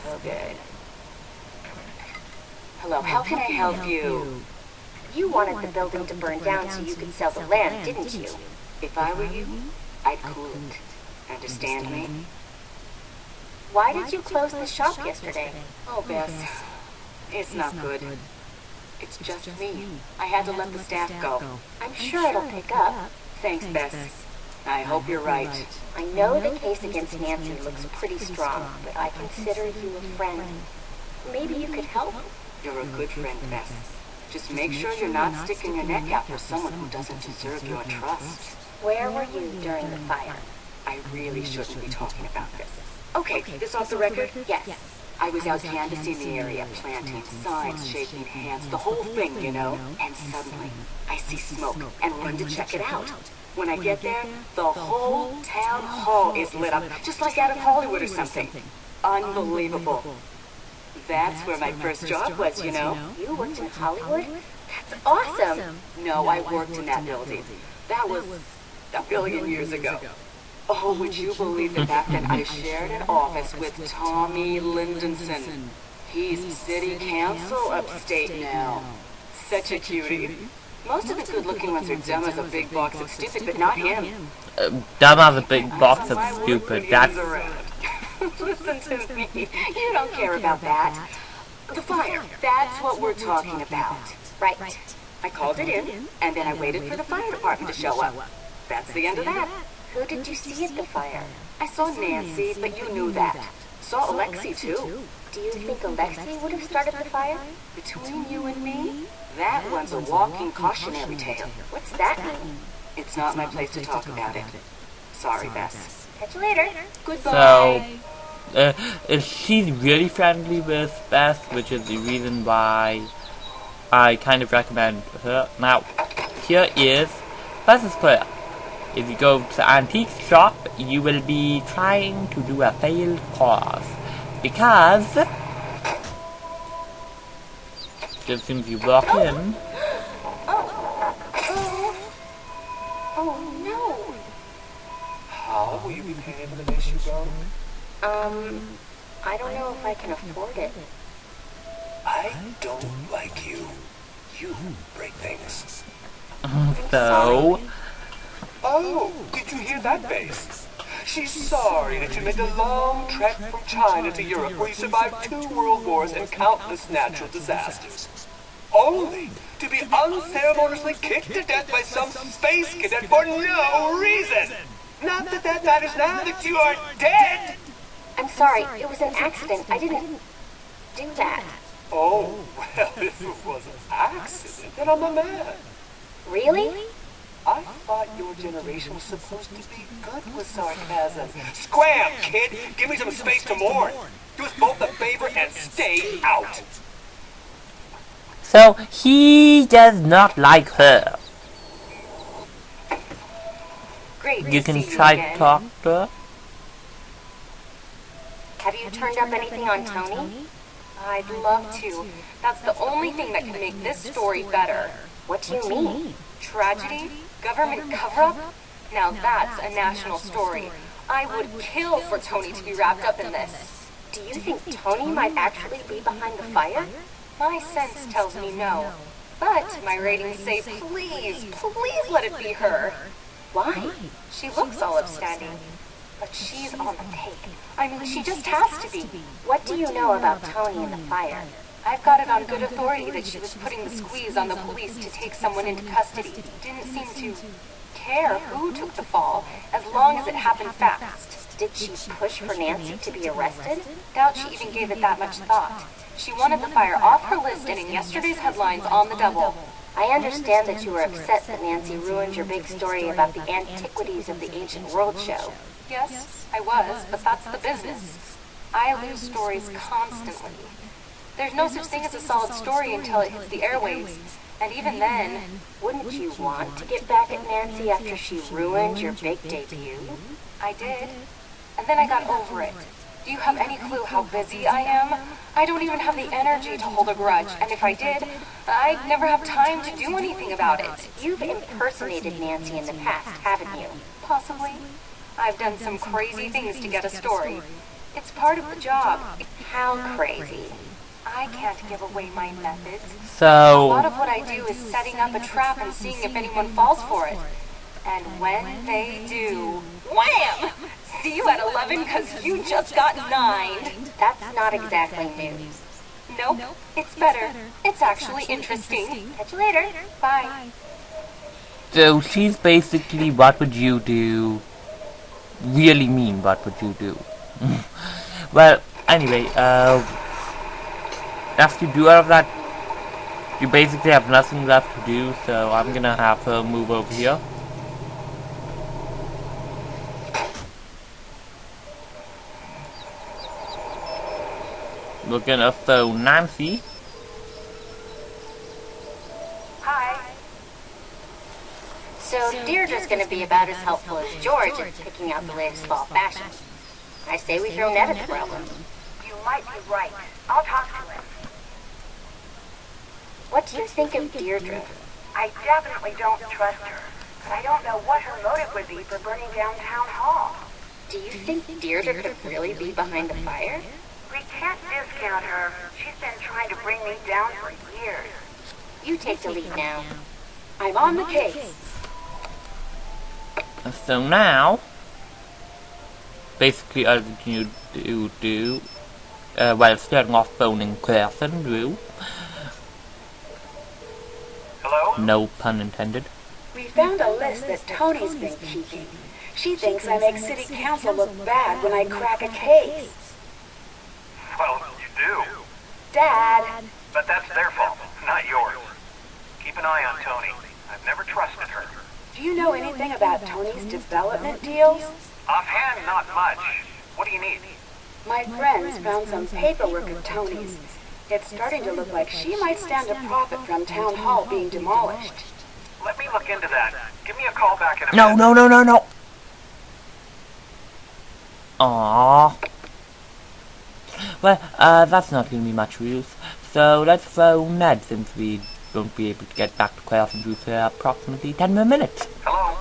So good. Hello, how can I help you? You wanted the building to burn down so you could sell the land, didn't you? If I were you, I'd cool it. Understand me? Why did you close the shop yesterday? Oh, Bess, it's not good. It's just me. I had to let the staff go. I'm sure it'll pick up. Thanks, Bess. I hope you're right. I know the case against Nancy looks pretty strong, but I consider you a friend. Maybe you could help. You're a good friend, Bess. Just make sure you're not sticking your neck out for someone who doesn't deserve your trust. Where were you during the fire? I really shouldn't be talking about this. Okay, this off the record? Yes. I was out canvassing the area, planting signs, shaking hands, the whole thing, you know? And suddenly, I see smoke and run to check it out. When I get there, the whole town hall is lit up, just like out of Hollywood or something. Unbelievable. That's where my first job was, you know? You worked in Hollywood? That's awesome! No, I worked in that building. That was a billion years ago. Oh, would you believe that back then I shared an office with Tommy Lindenson? He's city council upstate now. Such a cutie. Most of the good-looking ones are dumb as a big box of stupid, but not him. Dumb as a big box of stupid. That's... Listen to me. You don't care about that. The fire. That's what we're talking about. Right. I called it in, and then I waited for the fire department to show up. That's the end of that. Who did you see at the fire? I saw Nancy, but you knew that. Saw Alexi, too. Do you think Alexi would have started the fire? Between you and me, that one's a walking cautionary tale. What's that mean? It's not my place to talk about it. Sorry, Bess. Catch you later. Goodbye. So, she's really friendly with Beth, which is the reason why I kind of recommend her. Now, here is Beth's prayer. If you go to the antique shop, you will be trying to do a failed course. Because as soon as you walk in... Oh no! How will you be paying for the mess you got? I don't know if I can afford it. I don't like you. You break things. So, Oh, did you hear that bass? She's sorry that you made the long trek from China to Europe where you survived 2 world wars and countless natural disasters. Only to be unceremoniously kicked to death by some space cadet for no reason! Not that that matters now that you are dead! I'm sorry, it was an accident. I didn't do that. Oh, well, if it was an accident, then I'm the man. Really? I thought your generation was supposed to be good with sarcasm. Scram, kid! Give me some space to mourn! Do us both a favor and stay out! so he does not like her. Great You to can see try you to again. talk to her. Have you turned up anything on Tony? I'd love to. That's the only thing that can make this story better. What do you mean? Tragedy? Government cover-up? Now that's a national story. I would kill for Tony to be wrapped up in this. Do you think Tony might actually be behind the fire? My sense tells me no. But my ratings say please, please let it be her. Why? She looks all upstanding. But she's on the take. I mean, she just has to be. What do you know about Tony and the fire? I've got it on good authority that she was putting the squeeze on the police to take someone into custody. Didn't seem to care who took the fall, as long as it happened fast. Did she push for Nancy to be arrested? Doubt she even gave it that much thought. She wanted the fire off her list and in yesterday's headlines on the double. I understand that you were upset that Nancy ruined your big story about the antiquities of the ancient world show. Yes, I was, but that's the business. I lose stories constantly. There's no such thing as a solid story until it hits the airwaves. And even then, wouldn't you want to get back at Nancy after she ruined your big debut? I did. And then I got over it. Do you have any clue how busy I am? I don't even have the energy to hold a grudge, and if I did, I'd never have time to do anything about it. You've impersonated Nancy in the past, haven't you? Possibly. I've done some crazy things to get a story. It's part of the job. How crazy? I can't give away my methods. A lot So, of what I do is setting up a trap and seeing if anyone falls for it. And when they do, wham! See you at 11 because you just got 9. That's not exactly news. Nope, it's better. It's actually interesting. Catch you later. Bye. so she's basically, what would you do? Really mean, what would you do? Well, anyway, after you do all of that, you basically have nothing left to do, so I'm gonna have her move over here. We're gonna phone Nancy. Hi. So Deirdre's going to be about as helpful as George at picking out the latest fall fashion. I say we throw Ned at the problem. You might be right. I'll talk to him. What do you think of Deirdre? I definitely don't trust her, but I don't know what her motive would be for burning down Town Hall. Do you think Deirdre could really be behind the fire? We can't discount her. She's been trying to bring me down for years. You take the lead now. I'm on the case. So now, basically all you do, well, starting off phoning Carson, Drew. Hello? No pun intended. We found a list that Tony's been keeping. She thinks I make city council look bad when I crack a case. Well, you do. Dad, But that's their fault, not yours. Keep an eye on Tony. I've never trusted her. do you know anything about Tony's development deals? Offhand, not much. What do you need? My friends found some paperwork of Tony's. It's starting to look like she might stand to profit from Town Hall being demolished. Let me look into that. Give me a call back in a No, minute. no. Aww. Well, that's not gonna be much use. So let's phone Ned since we won't be able to get back to Carson Drew for approximately 10 more minutes. Hello?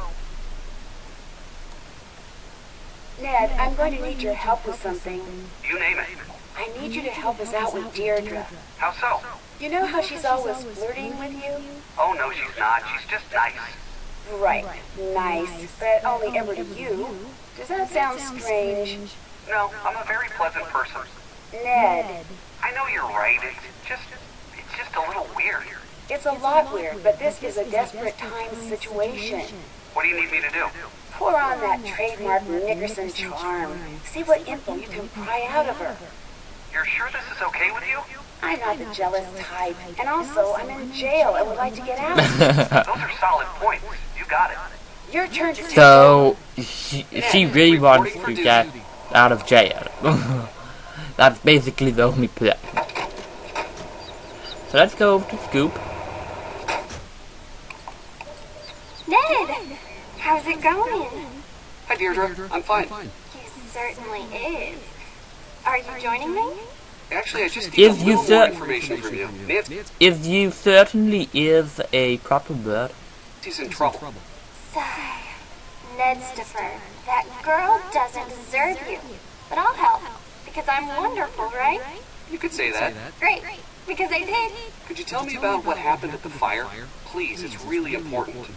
Ned, I'm going to need your help with something. You name it. I need you to help us out with Deirdre. How so? You know how she's always flirting with you? Oh, no, she's not. She's just nice. Right, nice, but only ever to you. Does that sound strange? No, I'm a very pleasant person. Ned, I know you're right. It's just a little weird. it's a lot weird, but this is a desperate time situation. What do you need me to do? Pour on that trademark Nickerson charm. See what info you can pry out of her. You're sure this is okay with you? I'm not the jealous type, and also I'm in jail and would like to get out. Those are solid points. You got it. Your turn to take So she really wants to get out of jail. That's basically the only plan. So let's go over to Scoop. Ned! How's it going? Hi, Deirdre. I'm fine. He certainly is. Are you joining me? Actually, I just need a Is you little more cer- information from you. Is you certainly is a proper word. Nancy's in trouble. Sigh. Ned Stiffer, that girl doesn't deserve you. But I'll help, because I'm wonderful, right? You could say that. Great, because I did. Could you tell me about what happened at the fire? Please, it's really important.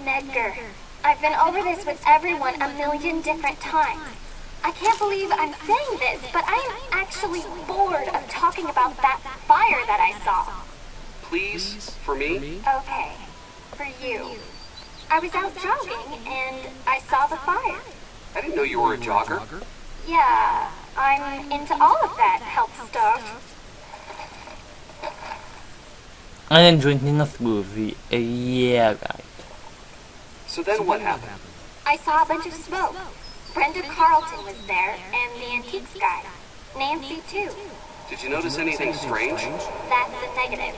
Nedgar, I've been over this with everyone a million different times. I can't believe I'm saying this, but I am actually bored of talking about that fire that I saw. Please, for me? Okay, for you. I was out jogging, and I saw the fire. I didn't know you were a jogger. Yeah, I'm into all of that health stuff. And then drinking a smoothie. Yeah, right. So then what happened? I saw a bunch of smoke. Brenda Carlton was there, and the antiques guy. Nancy, too. Did you notice anything strange? That's a negative.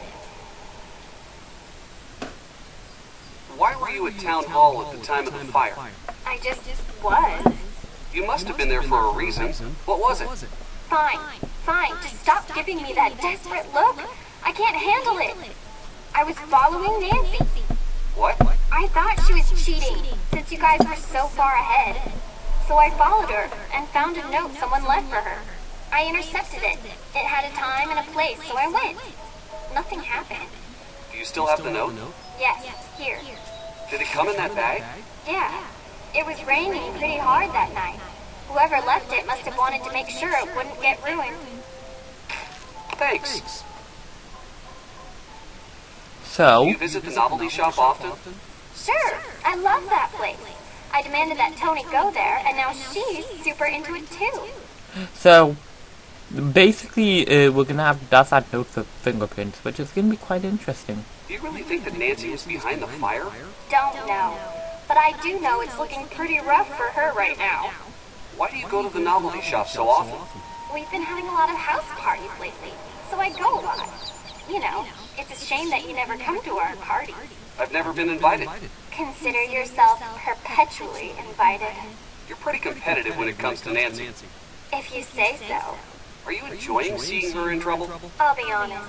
Why were you at town hall at the time of the fire? I just was. You must have been there for a reason. What was it? Fine, just stop giving me that desperate look. I can't handle it. I was following Nancy. What? I thought she was cheating, since you guys were so far ahead. So I followed her, and found a note someone left for her. I intercepted it. It had a time and a place, so I went. Nothing happened. Do you still have the note? Yes, here. Did it come in that bag? Yeah. It was raining pretty hard that night. Whoever left it must have wanted to make sure it wouldn't get ruined. Thanks. So, Do you visit the novelty shop often? Sure, I love that place. I demanded that Tony go there, and now she's super into it too. Basically, we're gonna have to dust that note for fingerprints, which is gonna be quite interesting. Do you really think that Nancy was behind the fire? Don't know. But I do know it's looking pretty rough for her right now. Why do you go to the novelty shop so often? We've been having a lot of house parties lately, so I go a lot. You know, it's a shame that you never come to our parties. I've never been invited. Consider yourself perpetually invited. You're pretty competitive when it comes to Nancy. If you say so. Are you enjoying seeing her in trouble? I'll be honest.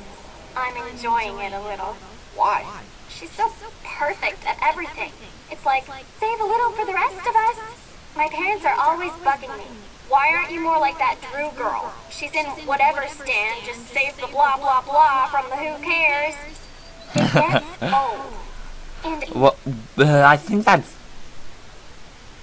I'm enjoying it a little. Why? She's so perfect at everything. It's like, save a little for the rest of us. My parents are always bugging me. Why aren't you more like that Drew girl? She's in whatever stand, just saves the blah blah blah from the who cares. It gets old. And Well, I think that's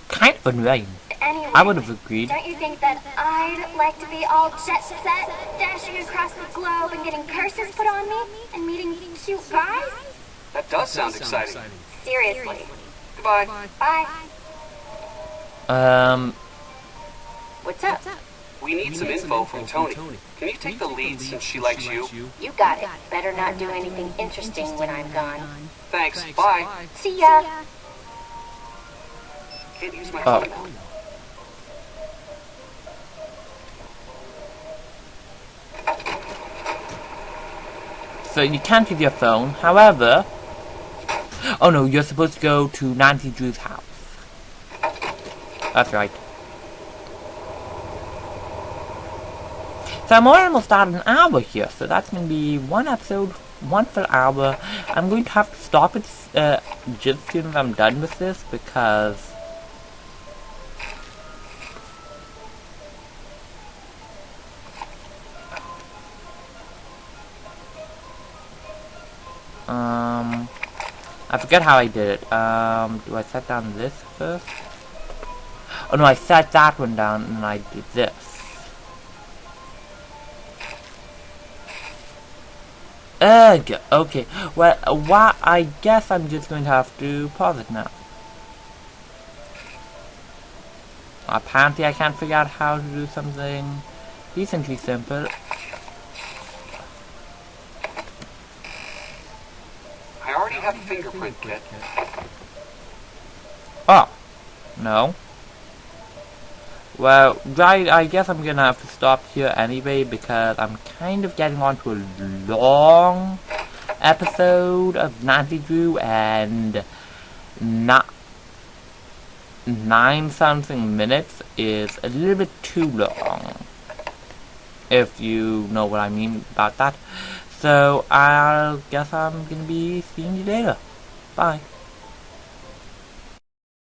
kind of annoying. anyway, I would have agreed. don't you think that I'd like to be all jet set, dashing across the globe and getting curses put on me, and meeting cute guys? That does sound exciting. Seriously. Goodbye. Bye. What's up? We need some info from Tony. Can you take the lead since she likes you? You got it. Better not do anything interesting when I'm gone. Thanks. Bye. See ya. Can't use my Oh. phone now. So you can't use your phone, however... Oh no, you're supposed to go to Nancy Drew's house. That's right. So I'm almost at an hour here, so that's going to be one episode, one full hour. I'm going to have to stop it just as soon as I'm done with this, because I forget how I did it. Do I set down this first? Oh no, I set that one down and I did this. Ugh, okay. Well, I guess I'm just going to have to pause it now. Apparently I can't figure out how to do something decently simple. I already have a fingerprint kit. Oh, no. Well, I guess I'm gonna have to stop here anyway because I'm kind of getting on to a long episode of Nancy Drew and not 9-something minutes is a little bit too long, if you know what I mean about that. So I guess I'm gonna be seeing you later. Bye.